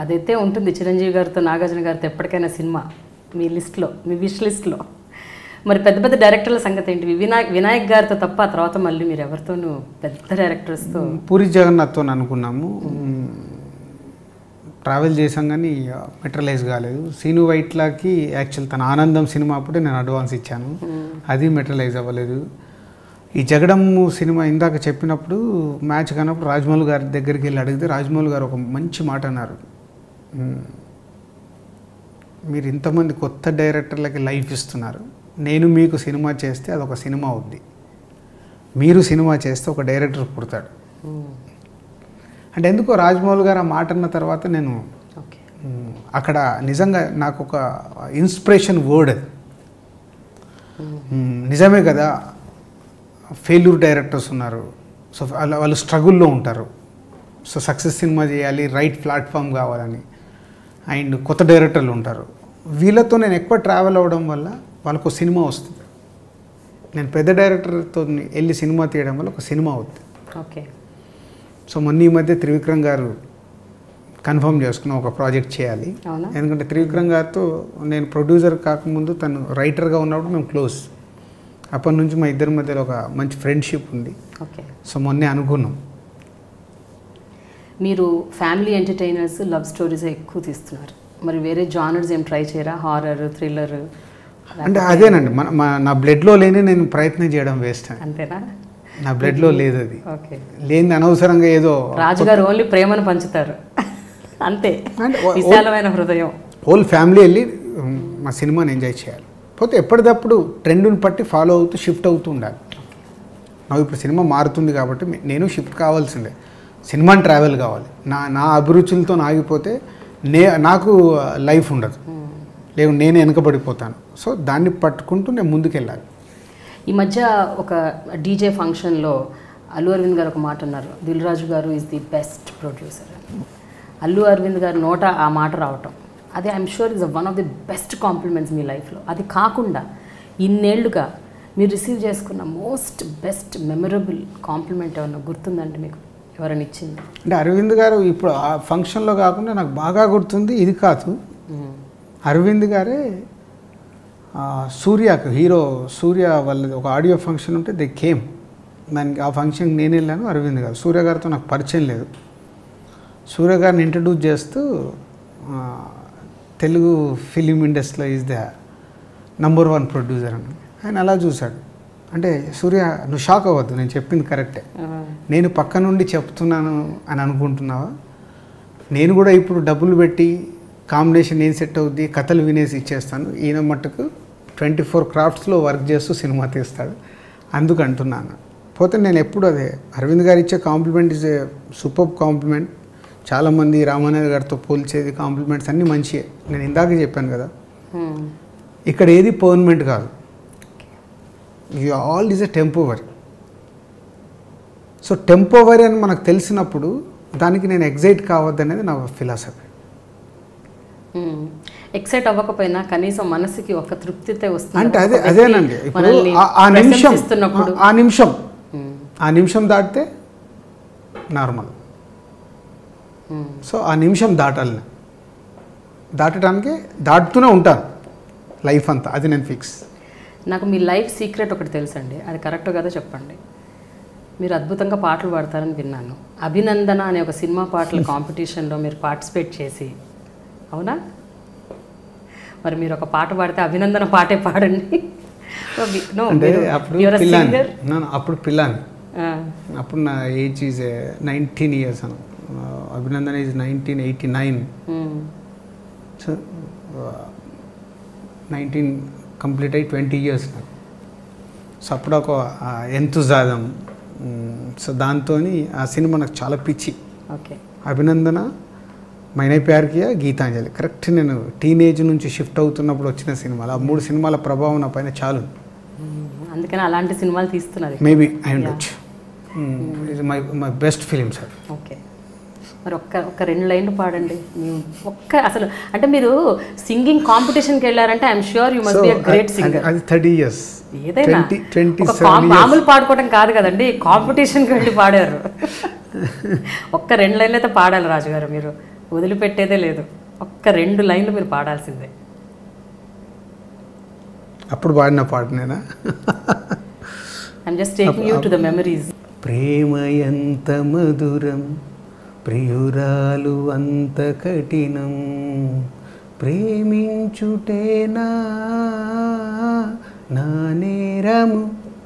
అదైతే ఉంటుంది చిరంజీవి గారితో నాగార్జున గారితో ఎప్పటికైనా సినిమా మీ లిస్ట్లో, మీ విష్ లిస్ట్లో. మరి పెద్ద పెద్ద డైరెక్టర్ల సంగతి ఏంటి? వినాయక్ గారితో తప్ప తర్వాత మళ్ళీ మీరు ఎవరితోనూ పెద్ద డైరెక్టర్స్తో? పూరి జగన్నాథ్తో అనుకున్నాము, ట్రావెల్ చేసాం కానీ మెటరలైజ్ కాలేదు. సీను వైట్లాకి యాక్చువల్ తన ఆనందం సినిమా అప్పుడే నేను అడ్వాన్స్ ఇచ్చాను, అది మెటరలైజ్ అవ్వలేదు. ఈ జగడమ్ము సినిమా ఇందాక చెప్పినప్పుడు మ్యాచ్ కానప్పుడు రాజమౌళి గారి దగ్గరికి వెళ్ళి అడిగితే రాజమౌళి గారు ఒక మంచి మాట అన్నారు, మీరు ఇంతమంది కొత్త డైరెక్టర్లకి లైఫ్ ఇస్తున్నారు, నేను మీకు సినిమా చేస్తే అదొక సినిమా అవుద్ది, మీరు సినిమా చేస్తే ఒక డైరెక్టర్ పుడతాడు అంటే. ఎందుకో రాజమౌళి గారు ఆ మాట అన్న తర్వాత నేను అక్కడ నిజంగా నాకు ఒక ఇన్స్పిరేషన్ వర్డ్ అది. నిజమే కదా, ఫెయిల్యూర్ డైరెక్టర్స్ ఉన్నారు, సో వాళ్ళు స్ట్రగుల్లో ఉంటారు, సో సక్సెస్ సినిమా చేయాలి, రైట్ ప్లాట్ఫామ్ కావాలని, అండ్ కొత్త డైరెక్టర్లు ఉంటారు. వీళ్ళతో నేను ఎక్కువ ట్రావెల్ అవ్వడం వల్ల వాళ్ళకు సినిమా వస్తుంది. నేను పెద్ద డైరెక్టర్తో వెళ్ళి సినిమా తీయడం వల్ల ఒక సినిమా అవుతుంది. ఓకే. సో మొన్న ఈ మధ్య త్రివిక్రమ్ గారు కన్ఫర్మ్ చేసుకున్నాం ఒక ప్రాజెక్ట్ చేయాలి. ఎందుకంటే త్రివిక్రమ్ గారితో నేను ప్రొడ్యూసర్ కాకముందు తను రైటర్గా ఉన్నప్పుడు మేము క్లోజ్, అప్పటి నుంచి మా ఇద్దరి మధ్యలో ఒక మంచి ఫ్రెండ్షిప్ ఉంది. ఓకే. సో మొన్నే అనుకున్నాం. మీరు ఫ్యామిలీ ఎంటర్టైనర్స్, లవ్ స్టోరీస్ ఎక్కువ తీస్తున్నారు, మరి వేరే జానర్స్ ఏం ట్రై చేయరా? Horror, thriller? అంటే అదేనండి, నా బ్లడ్లో లేని నేను ప్రయత్నం చేయడం వేస్ట్. అంతేనా? నా బ్లడ్లో లేదు అది. ఓకే. లేని అనవసరంగా ఏదో. రాజుగారు ఓన్లీ ప్రేమను పంచుతారు అంతే, విశాలమైన హృదయం. హోల్ ఫ్యామిలీ వెళ్ళి మా సినిమాని ఎంజాయ్ చేయాలి, పోతే ఎప్పటికప్పుడు ట్రెండ్ని బట్టి ఫాలో అవుతూ షిఫ్ట్ అవుతూ ఉండాలి. నాకు ఇప్పుడు సినిమా మారుతుంది కాబట్టి నేను షిఫ్ట్ కావాల్సిందే, సినిమాని ట్రావెల్ కావాలి. నా అభిరుచులతో ఆగిపోతే నాకు లైఫ్ ఉండదు, లేదు నేను వెనకబడిపోతాను. సో దాన్ని పట్టుకుంటూ నేను ముందుకెళ్ళాలి. ఈ మధ్య ఒక డీజే ఫంక్షన్లో అల్లు అరవింద్ గారు ఒక మాట అన్నారు, దిల్ రాజు గారు is the best producer. Allu Arvind గారి నోట ఆ మాట రావటం, అది I'm sure is one of the best compliments మీ లైఫ్లో. అది కాకుండా ఇన్నేళ్లుగా మీరు రిసీవ్ చేసుకున్న మోస్ట్ బెస్ట్ మెమరబుల్ కాంప్లిమెంట్ ఏమన్నా గుర్తుందండి మీకు? ఎవరైనా ఇచ్చింది? అంటే అరవింద్ గారు ఇప్పుడు ఆ ఫంక్షన్లో కాకుండా నాకు బాగా గుర్తుంది, ఇది కాదు, అరవింద్ గారే సూర్యకు, హీరో సూర్య వాళ్ళది ఒక ఆడియో ఫంక్షన్ ఉంటే దే కేమ్, దానికి ఆ ఫంక్షన్కి నేను వెళ్ళాను. అరవింద్ గారు, సూర్య గారితో నాకు పరిచయం లేదు, సూర్య గారిని ఇంట్రడ్యూస్ చేస్తూ తెలుగు ఫిలిం ఇండస్ట్రీలో ఈజ్ ద నంబర్ 1 ప్రొడ్యూసర్ అని ఆయన అలా చూశాడు. అంటే సూర్య నువ్వు షాక్ అవ్వద్దు, నేను చెప్పింది కరెక్టే, నేను పక్క నుండి చెప్తున్నాను అని అనుకుంటున్నావా, నేను కూడా ఇప్పుడు డబ్బులు పెట్టి కాంబినేషన్ ఏం సెట్ అవుద్ది, కథలు వినేసి ఇచ్చేస్తాను, ఈయన మట్టుకు 24 క్రాఫ్ట్స్లో వర్క్ చేస్తూ సినిమా తీస్తాడు, అందుకు అంటున్నాను. పోతే నేను ఎప్పుడు అదే, అరవింద్ గారు ఇచ్చే compliment is a super compliment. చాలామంది రామానాయుడు గారితో పోల్చేది కాంప్లిమెంట్స్ అన్నీ మంచియే, నేను ఇందాక చెప్పాను కదా, ఇక్కడ ఏది పర్మనెంట్ కాదు, ఇది ఆల్ ఈజ్ ఎ టెంపోవరీ. సో టెంపోవరీ అని మనకు తెలిసినప్పుడు దానికి నేను ఎగ్జైట్ కావద్దు అనేది నా ఫిలాసఫీ. ఎక్సైట్ అవ్వకపోయినా కనీసం మనసుకి ఒక తృప్తితే వస్తుంది అంటే అదేనండి. ఆ నిమిషం దాటితే నార్మల్, సో ఆ నిమిషం దాటాలి, దాటడానికి దాటుతూనే ఉంటాను లైఫ్ అంతా, అది నేను ఫిక్స్. నాకు మీ లైఫ్ సీక్రెట్ ఒకటి తెలుసండి, అది కరెక్ట్ కదా చెప్పండి. మీరు అద్భుతంగా పాటలు పాడతారని విన్నాను. అభినందన అనే ఒక సినిమా పాటల కాంపిటీషన్లో మీరు పార్టిసిపేట్ చేసి, అవునా? మరి మీరు ఒక పాట పాడితే అభినందన పాటే పాడండి. అప్పుడు పిల్లాని, అప్పుడు నా age is 19 years Anu, Abhinandana is 1989. So 19 complete అయ్యి 20 years నాకు. సో అప్పుడు ఒక ఎంతుజాదం, సో దాంతో ఆ సినిమా నాకు చాలా పిచ్చి. ఓకే. అభినందన, మైనే ప్యార్ కియా, గీతాంజలి, కరెక్ట్ నేను టీనేజ్ నుంచి షిఫ్ట్ అవుతున్నప్పుడు వచ్చిన సినిమాలు. ఆ 3 సినిమాల ప్రభావం నా పైన చాలు, అందుకని అలాంటి సినిమాలు తీస్తున్నారు. మేబీ ఐ ఉండొచ్చు. It my best film sir. Okay. మరి ఒక్క 2 లైన్లు పాడండి. అసలు అంటే మీరు సింగింగ్ కాంపిటీషన్కి వెళ్ళారంటే I'm sure you must be a great singer. అది 30 years. ఏదైనా మామూలు పాడుకోవడం కాదు కదండి, కాంపిటీషన్కి వెళ్ళి పాడారు. ఒక్క 2 లైన్లు అయితే పాడాలి రాజుగారు మీరు. వదిలిపెట్టేదే లేదు. ఒక్క 2 లైన్లు మీరు పాడాల్సిందే. అప్పుడు పాడిన పాటనేనా? I'm just taking you to the memories. ప్రేమ ఎంత మధురం, ప్రియురాలు అంత కఠినం, ప్రేమించుటేనా నా నేరము